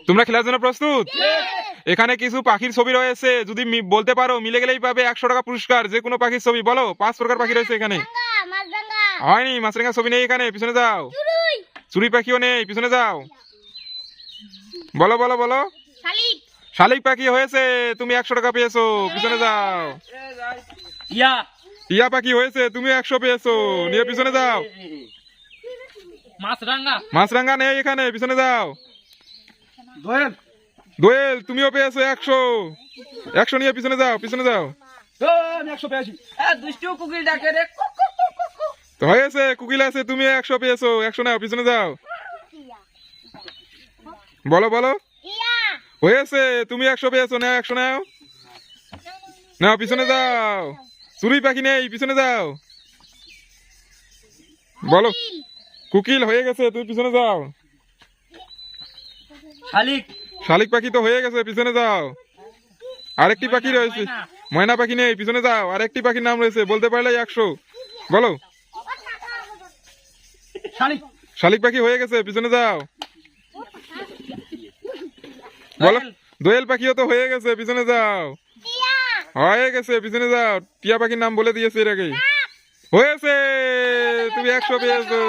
তোমরা খেলার জন্য প্রস্তুত? এখানে কিছু পাখির ছবি রয়েছে, যদি বলতে পারো মিলে গেলেই পাবে 100 টাকা পুরস্কার। যে কোনো পাখির ছবি বলো। 5 প্রকার পাখি রয়েছে এখানে। হয়নি, মাছরাঙা ছবি নেই এখানে, পিছনে যাও। চুড়ি পাখিও নেই, পিছনে যাও। বলো বলো বলো। শালিক পাখি হয়েছে, তুমি 100 টাকা পেয়েছো, পিছনে যাও। টিয়া পাখি হয়েছে, তুমি 100 পেয়েছো, নিয়ে পিছনে যাও। মাছরাঙা নেই এখানে, পিছনে যাও। দোয়েল তুমিও পেয়েছো 100, 100 নিয়ে পিছনে যাও, পিছনে যাও। তো হয়েছে, কুকিল আছে, তুমি 100 পেয়েছো, 100 নাও, পিছনে যাও। বলো বলো। হয়েছে, তুমি 100 পেয়েছো, নাও 100 নাও, নাও পিছনে যাও। চুড়ি পাখি নেই, পিছনে যাও। বলো। কুকিল হয়ে গেছে, তুমি পিছনে যাও। শালিক পাখি তো হয়ে গেছে, পিছনে যাও। আরেকটি পাখি রয়েছে, ময়না পাখি নেই, পিছনে যাও। আরেকটি পাখির নাম রয়েছে, বলতে পারলে 100। বলো। শালিক পাখি হয়ে গেছে, পিছনে যাও। বলো। দোয়েল পাখিও তো হয়ে গেছে, পিছনে যাও। হয়ে গেছে, পিছনে যাও। টিয়া পাখির নাম বলে দিয়েছে এর আগেই। হয়েছে, তুমি 100 পেয়েছো।